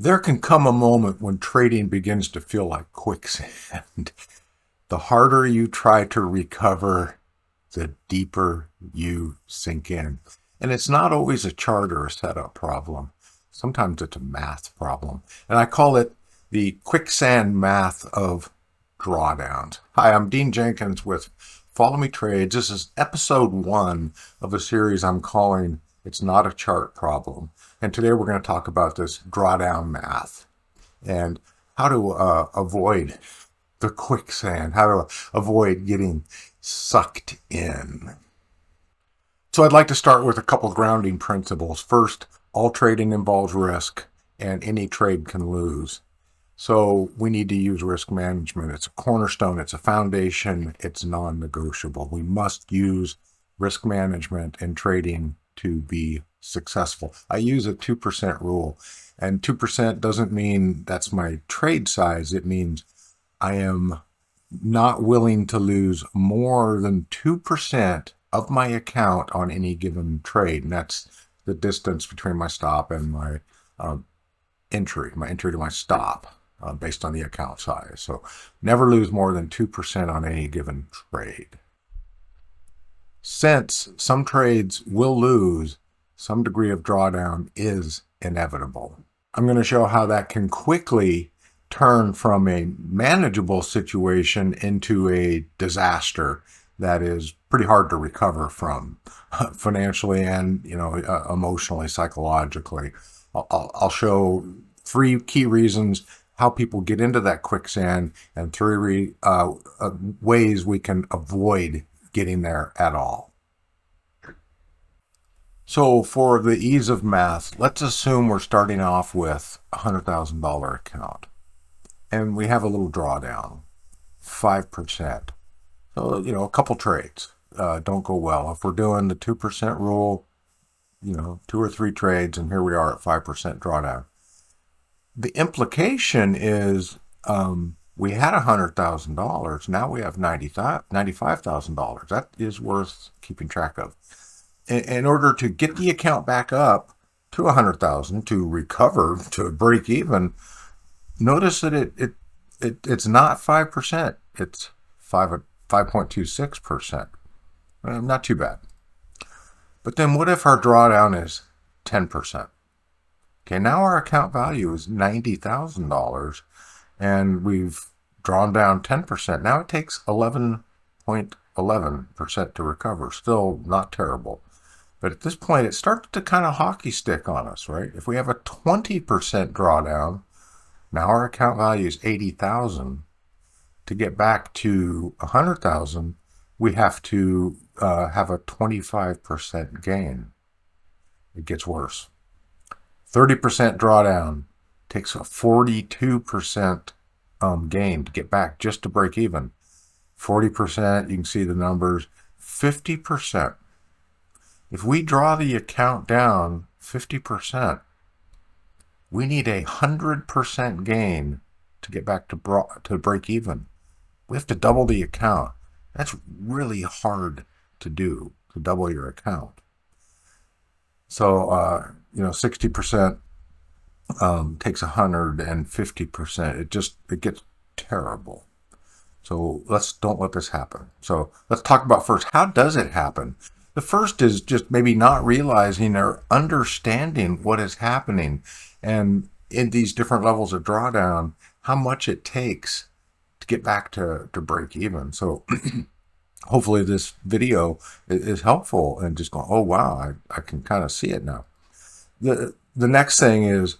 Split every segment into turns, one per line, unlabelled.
There can come a moment when trading begins to feel like quicksand. The harder you try to recover, the deeper you sink in. And it's not always a chart or a setup problem. Sometimes it's a math problem. And I call it the quicksand math of drawdowns. Hi, I'm Dean Jenkins with Follow Me Trades. This is episode 1 of a series I'm calling It's Not a Chart Problem. And today we're going to talk about this drawdown math and how to avoid the quicksand, how to avoid getting sucked in. So I'd like to start with a couple grounding principles. First, all trading involves risk and any trade can lose. So we need to use risk management. It's a cornerstone, it's a foundation, it's non-negotiable. We must use risk management in trading to be successful. I use a 2% rule, and 2% doesn't mean that's my trade size. It means I am not willing to lose more than 2% of my account on any given trade. And that's the distance between my stop and my entry to my stop based on the account size. So never lose more than 2% on any given trade. Since some trades will lose, some degree of drawdown is inevitable. I'm going to show how that can quickly turn from a manageable situation into a disaster that is pretty hard to recover from financially and emotionally, psychologically. I'll show 3 key reasons how people get into that quicksand and 3 ways we can avoid getting there at all. So for the ease of math, let's assume we're starting off with a $100,000 account and we have a little drawdown, 5%. So, a couple trades don't go well. If we're doing the 2% rule, 2 or 3 trades, and here we are at 5% drawdown. The implication is we had $100,000. Now we have $95,000. That is worth keeping track of. In order to get the account back up to $100,000 to recover to break even, notice that it's not 5%. It's 5.26%. Not too bad. But then what if our drawdown is 10%? Okay, now our account value is $90,000 and we've drawn down 10%. Now it takes 11.11% to recover. Still not terrible. But at this point, it starts to kind of hockey stick on us, right? If we have a 20% drawdown, now our account value is $80,000. To get back to $100,000, we have to have a 25% gain. It gets worse. 30% drawdown takes a 42% gain to get back just to break even. 40%, you can see the numbers. 50%. If we draw the account down 50%, we need 100% gain to get back to break even. We have to double the account. That's really hard to do, to double your account. So, 60% takes 150%. It gets terrible. So don't let this happen. So let's talk about first, how does it happen? The first is just maybe not realizing or understanding what is happening, and in these different levels of drawdown, how much it takes to get back to break even. So hopefully this video is helpful and just going, oh wow, I can kind of see it now. The next thing is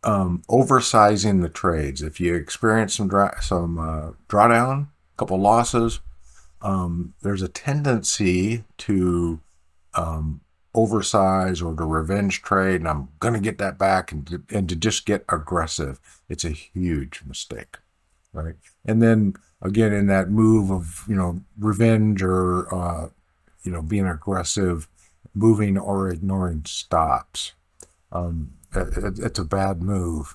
oversizing the trades. If you experience some drawdown, a couple losses, there's a tendency to oversize or to revenge trade, and I'm going to get that back, and to just get aggressive. It's a huge mistake, right? And then again, in that move of revenge or being aggressive, moving or ignoring stops, it's a bad move.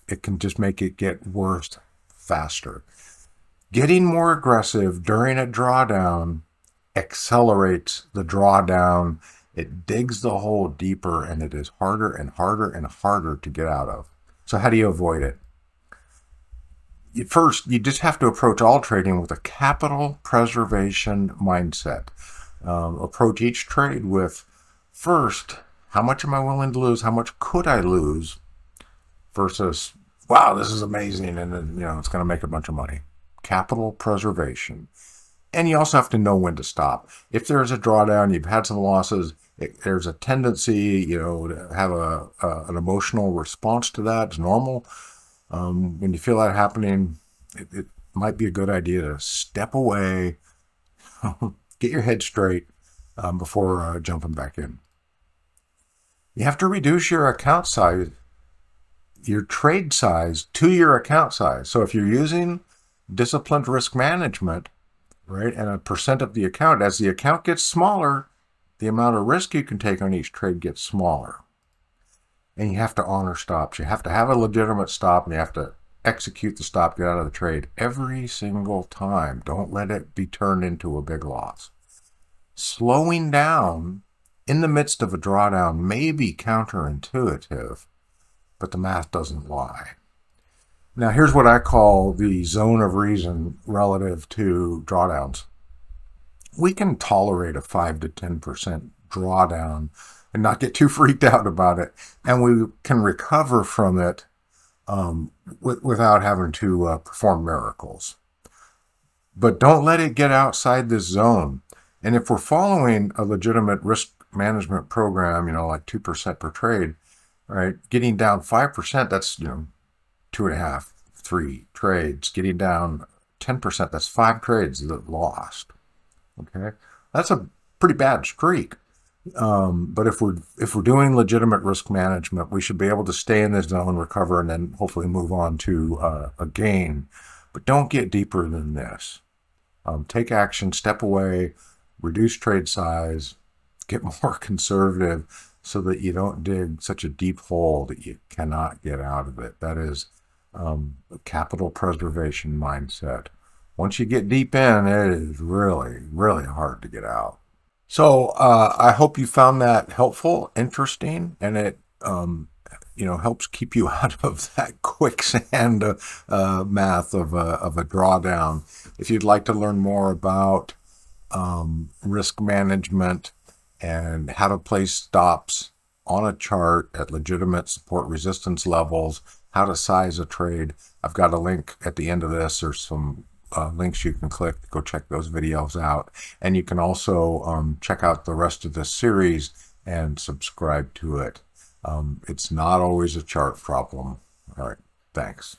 It can just make it get worse faster. Getting more aggressive during a drawdown accelerates the drawdown. It digs the hole deeper, and it is harder and harder and harder to get out of. So how do you avoid it? First, you just have to approach all trading with a capital preservation mindset. Approach each trade with, first, how much am I willing to lose? How much could I lose? Versus, wow, this is amazing, and then it's going to make a bunch of money. Capital preservation. And you also have to know when to stop. If there's a drawdown, you've had some losses, there's a tendency, to have an emotional response to that. It's normal. When you feel that happening, it might be a good idea to step away, get your head straight before jumping back in. You have to reduce your account size, your trade size, to your account size. So if you're using disciplined risk management, right, and a percent of the account, as the account gets smaller, the amount of risk you can take on each trade gets smaller. And you have to honor stops. You have to have a legitimate stop, and you have to execute the stop, get out of the trade every single time. Don't let it be turned into a big loss. Slowing down in the midst of a drawdown may be counterintuitive, but the math doesn't lie. Now, here's what I call the zone of reason relative to drawdowns. We can tolerate a 5 to 10% drawdown and not get too freaked out about it, and we can recover from it without having to perform miracles. But don't let it get outside this zone. And if we're following a legitimate risk management program, like 2% per trade, right, getting down 5%, that's 2.5, 3 trades. Getting down 10%, that's 5 trades that lost. Okay, that's a pretty bad streak. But if we're doing legitimate risk management, we should be able to stay in this zone, recover, and then hopefully move on to a gain. But don't get deeper than this. Take action, step away, reduce trade size, get more conservative so that you don't dig such a deep hole that you cannot get out of it. That is a capital preservation mindset. Once you get deep in, it is really, really hard to get out. So I hope you found that helpful, interesting, and it helps keep you out of that quicksand math of a drawdown. If you'd like to learn more about risk management and how to place stops on a chart at legitimate support resistance levels, how to size a trade, I've got a link at the end of this. There's some links you can click to go check those videos out. And you can also check out the rest of this series and subscribe to it. It's not always a chart problem. All right, thanks.